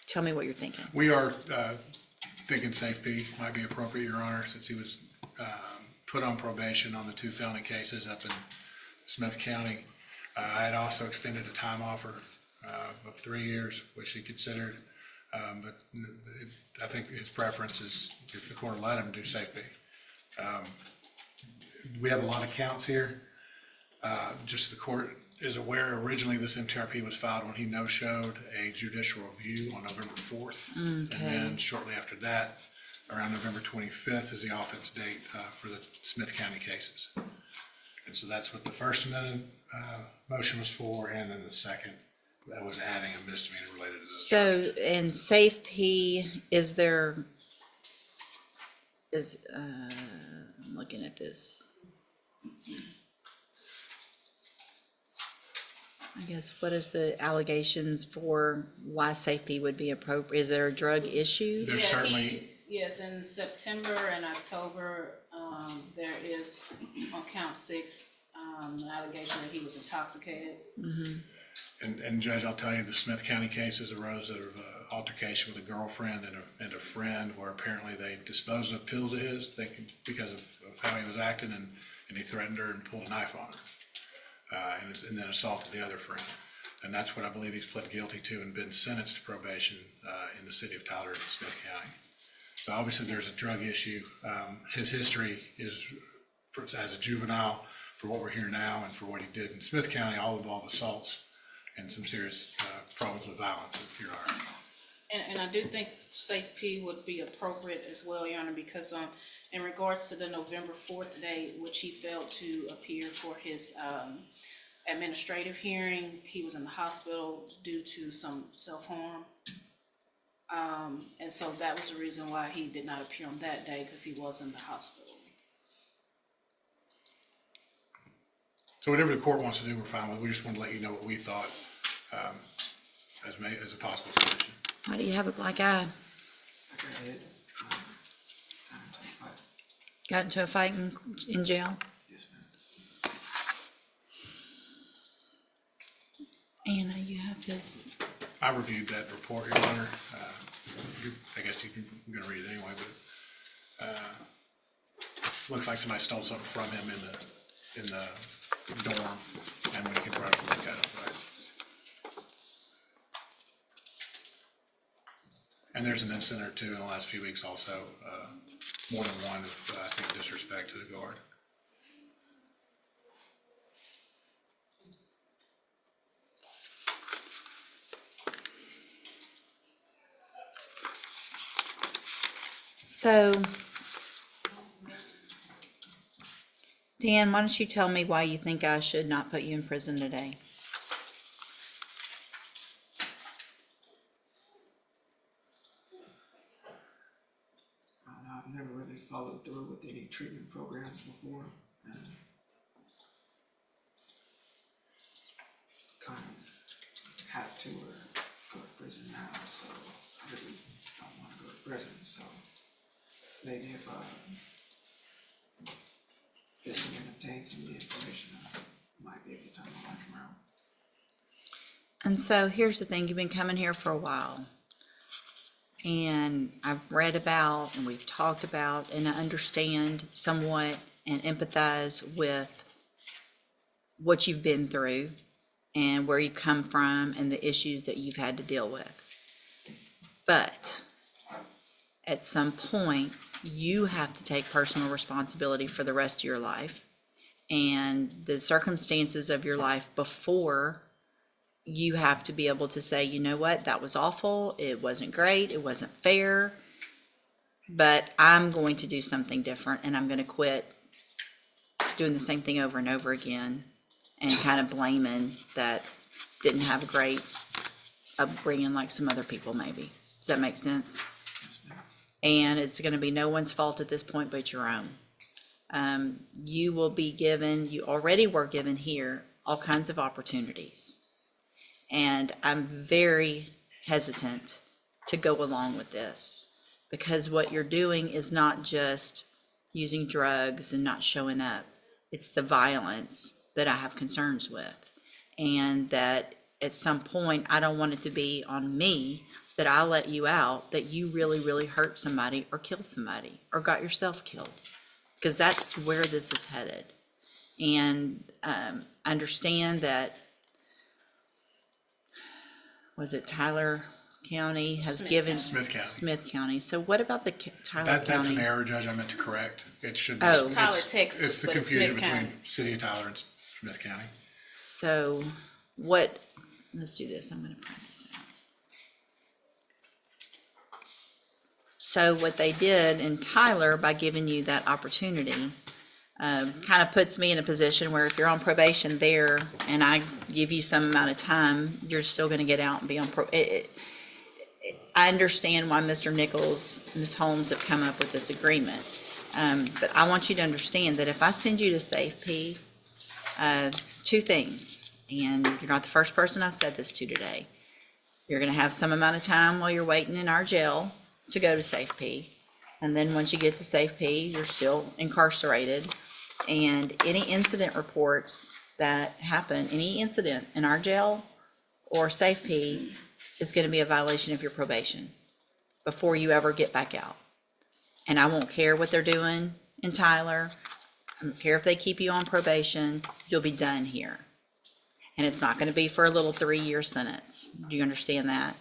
tell me what you're thinking. We are thinking SAFPF might be appropriate, Your Honor, since he was put on probation on the 2 felony cases up in Smith County. I had also extended a time offer of 3 years, which he considered, but I think his preference is if the court will let him do SAFPF. We have a lot of counts here. Just so the court is aware, originally this MTRP was filed when he no-showed a judicial review on November 4th. And then shortly after that, around November 25th is the offense date for the Smith County cases. And so that's what the first amendment motion was for, and then the second that was adding a misdemeanor related to those. So in SAFPF, I'm looking at this. I guess, what is the allegations for why SAFPF would be appropriate? Is there a drug issue? There's certainly. Yes, in September and October, there is on count 6, an allegation that he was intoxicated. And Judge, I'll tell you, the Smith County cases arose out of an altercation with a girlfriend and a friend, where apparently they disposed of pills of his because of how he was acting, and he threatened her and pulled a knife on her. And then assaulted the other friend. And that's what I believe he's pled guilty to and been sentenced to probation in the city of Tyler, Smith County. So obviously there's a drug issue. His history is, as a juvenile, for what we're hearing now and for what he did in Smith County, all involve assaults and some serious problems with violence, Your Honor. And I do think SAFPF would be appropriate as well, Your Honor, because in regards to the November 4th date, which he failed to appear for his administrative hearing, he was in the hospital due to some self-harm. And so that was the reason why he did not appear on that day, because he was in the hospital. So whatever the court wants to do, we're fine with. We just want to let you know what we thought as a possible solution. Why do you have a black eye? Got into a fight in jail? Yes, ma'am. Anna, you have his. I reviewed that report, Your Honor. I guess you're going to read it anyway, but looks like somebody stole something from him in the dorm, and we can probably look at it. Right? And there's an incident or two in the last few weeks also, more than one of, I think, disrespect to the guard. So, Dan, why don't you tell me why you think I should not put you in prison today? I've never really followed through with any treatment programs before, and kind of have to go to prison now, so I really don't want to go to prison. So maybe if someone obtains some of the information, I might be able to turn my life around. And so here's the thing, you've been coming here for a while. And I've read about, and we've talked about, and I understand somewhat and empathize with what you've been through and where you've come from and the issues that you've had to deal with. But at some point, you have to take personal responsibility for the rest of your life and the circumstances of your life before. You have to be able to say, you know what, that was awful, it wasn't great, it wasn't fair, but I'm going to do something different, and I'm going to quit doing the same thing over and over again and kind of blaming that didn't have a great upbringing like some other people maybe. Does that make sense? Yes, ma'am. And it's going to be no one's fault at this point but your own. You will be given, you already were given here, all kinds of opportunities. And I'm very hesitant to go along with this, because what you're doing is not just using drugs and not showing up. It's the violence that I have concerns with. And that at some point, I don't want it to be on me that I let you out that you really, really hurt somebody or killed somebody or got yourself killed. Because that's where this is headed. And understand that, was it Tyler County has Smith given? County. Smith County. Smith County. So what about the Tyler That's an County? error, Judge, I meant to correct. It should. Oh. it's- Tyler, Texas, It's the but it's confusion Smith between County. City of Tyler and Smith County. So what, let's do this. I'm going to print this out. So what they did in Tyler by giving you that opportunity kind of puts me in a position where if you're on probation there and I give you some amount of time, you're still going to get out and be on I understand why Mr. Nichols, Ms. Holmes have come up with this agreement. But I want you to understand that if I send you to SAFPF, two things, and you're not the first person I've said this to today. You're going to have some amount of time while you're waiting in our jail to go to SAFPF. And then once you get to SAFPF, you're still incarcerated. And any incident reports that happen, any incident in our jail or SAFPF is going to be a violation of your probation before you ever get back out. And I won't care what they're doing in Tyler. I don't care if they keep you on probation, you'll be done here. And it's not going to be for a little 3-year sentence. Do you understand that?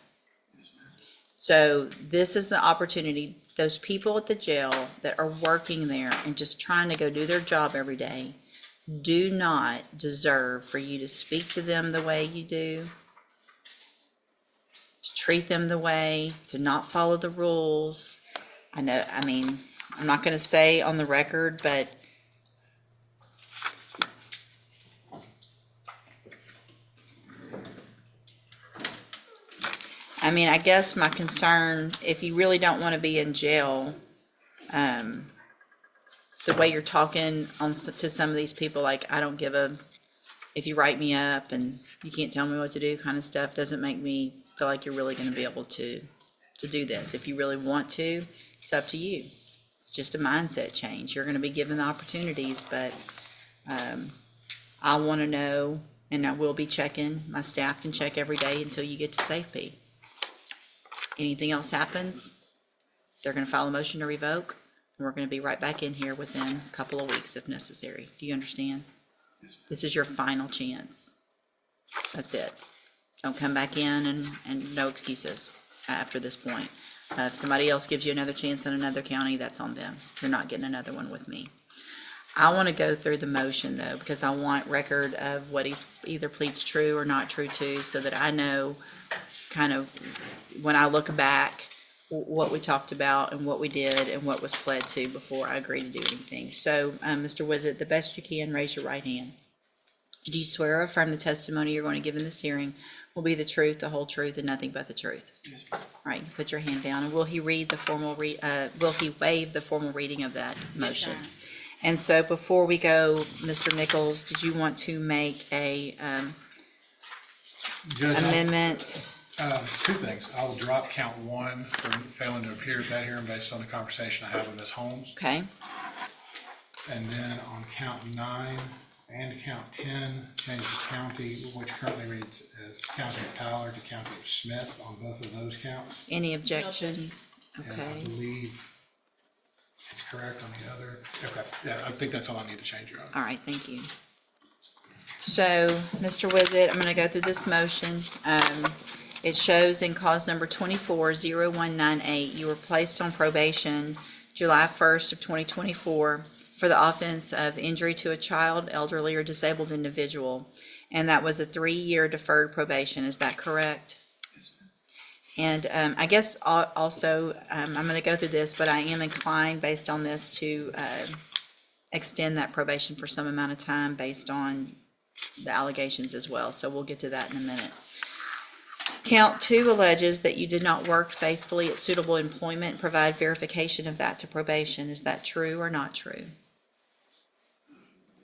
So this is the opportunity, those people at the jail that are working there and just trying to go do their job every day do not deserve for you to speak to them the way you do, to treat them the way, to not follow the rules. I'm not going to say on the record, but I guess my concern, if you really don't want to be in jail, the way you're talking to some of these people, like, I don't give a, if you write me up and you can't tell me what to do kind of stuff, doesn't make me feel like you're really going to be able to do this. If you really want to, it's up to you. It's just a mindset change. You're going to be given the opportunities, but I want to know, and I will be checking, my staff can check every day until you get to SAFPF. Anything else happens, they're going to file a motion to revoke, and we're going to be right back in here within a couple of weeks if necessary. Do you understand? This is your final chance. That's it. Don't come back in and no excuses after this point. If somebody else gives you another chance in another county, that's on them. You're not getting another one with me. I want to go through the motion though, because I want record of what he's either pleads true or not true to, so that I know kind of when I look back what we talked about and what we did and what was pled to before I agree to do anything. So, Mr. Wizard, the best you can, raise your right hand. Do you swear or affirm the testimony you're going to give in this hearing will be the truth, the whole truth, and nothing but the truth? Yes, ma'am. All right, put your hand down. And will he read the formal will he waive the formal reading of that motion? Yes, Your Honor. And so before we go, Mr. Nichols, did you want to make a Judge, amendment? two things. I'll drop count 1 for failing to appear at that hearing based on the conversation I had with Ms. Holmes. Okay, And then on count 9 and count 10, change the county, which currently reads as County of Tyler to County of Smith on both of those counts. any objection? And I Okay, believe it's correct on the other. Okay, yeah, I think that's all I need to change, Your Honor. all right, thank you. So, Mr. Wizard, I'm going to go through this motion. It shows in cause number 24-0198, you were placed on probation July 1st of 2024 for the offense of injury to a child, elderly, or disabled individual. And that was a 3-year deferred probation. Is that correct? Yes, ma'am. And I guess also, I'm going to go through this, but I am inclined based on this to extend that probation for some amount of time based on the allegations as well. So we'll get to that in a minute. Count 2 alleges that you did not work faithfully at suitable employment and provide verification of that to probation. Is that true or not true?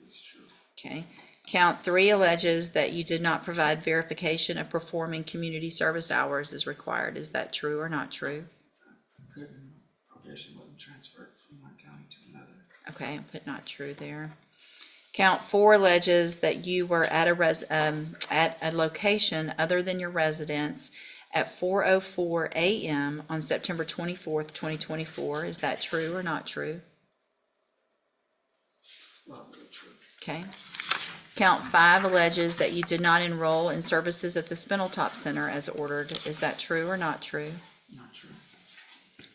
It's true. Okay. Count 3 alleges that you did not provide verification of performing community service hours as required. Is that true or not true? Couldn't, probation wasn't transferred from one county to another. Okay, I put not true there. Count 4 alleges that you were at a location other than your residence at 4:04 a.m. on September 24th, 2024. Is that true or not true? Well, really true. Okay. Count 5 alleges that you did not enroll in services at the Spindletop Center as ordered. Is that true or not true? Not true.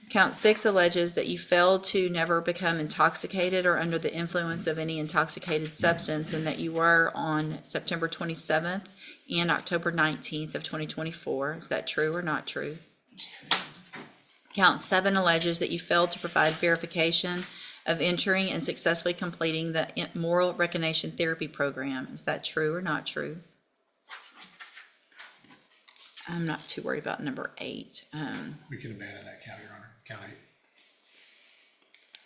Count 6 alleges that you failed to never become intoxicated or under the influence of any intoxicated substance, and that you were on September 27th and October 19th of 2024. Is that true or not true? Count 7 alleges that you failed to provide verification of entering and successfully completing the moral recognition therapy program. Is that true or not true? I'm not too worried about number 8. We can abandon that count, Your Honor. Count 8.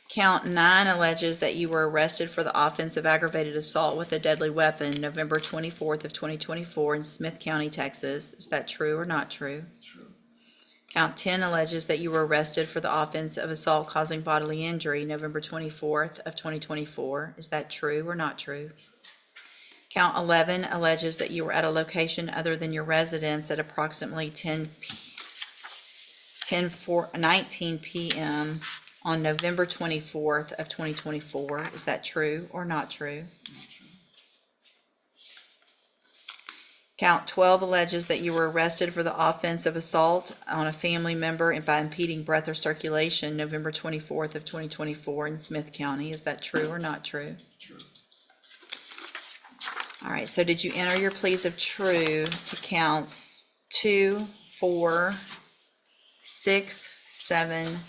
Count 9 alleges that you were arrested for the offense of aggravated assault with a deadly weapon November 24th of 2024 in Smith County, Texas. Is that true or not true? True. Count 10 alleges that you were arrested for the offense of assault causing bodily injury November 24th of 2024. Is that true or not true? Count 11 alleges that you were at a location other than your residence at approximately 19 p.m. on November 24th of 2024. Is that true or not true? Not true. Count 12 alleges that you were arrested for the offense of assault on a family member and by impeding breath or circulation November 24th of 2024 in Smith County. Is that true or not true? True. All right, so did you enter your pleas of true to counts 2, 4, 6, 7,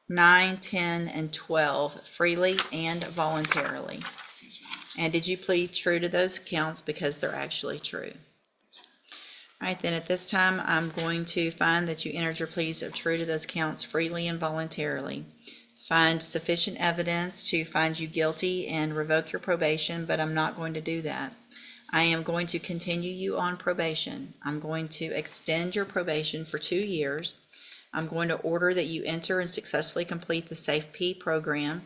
9, 10, and 12 freely and voluntarily? Yes, ma'am. And did you plead true to those counts because they're actually true? All right, then at this time, I'm going to find that you entered your pleas of true to those counts freely and voluntarily. Find sufficient evidence to find you guilty and revoke your probation, but I'm not going to do that. I am going to continue you on probation. I'm going to extend your probation for 2 years. I'm going to order that you enter and successfully complete the SAFPF program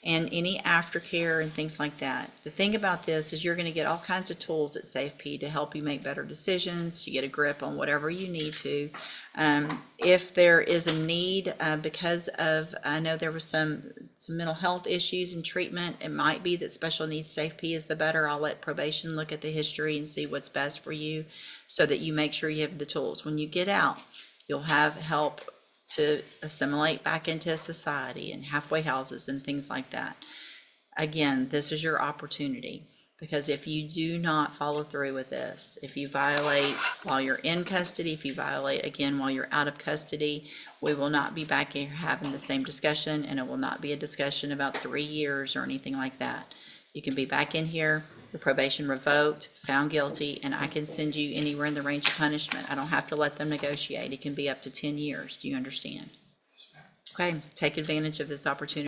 and any aftercare and things like that. The thing about this is you're going to get all kinds of tools at SAFPF to help you make better decisions, to get a grip on whatever you need to. If there is a need, because of, I know there was some mental health issues and treatment, it might be that special needs SAFPF is the better. I'll let probation look at the history and see what's best for you so that you make sure you have the tools. When you get out, you'll have help to assimilate back into society and halfway houses and things like that. Again, this is your opportunity, because if you do not follow through with this, if you violate while you're in custody, if you violate again while you're out of custody, we will not be back here having the same discussion, and it will not be a discussion about 3 years or anything like that. You can be back in here, your probation revoked, found guilty, and I can send you anywhere in the range of punishment. I don't have to let them negotiate. It can be up to 10 years. Do you understand? Yes, ma'am. Okay, take advantage of this opportunity.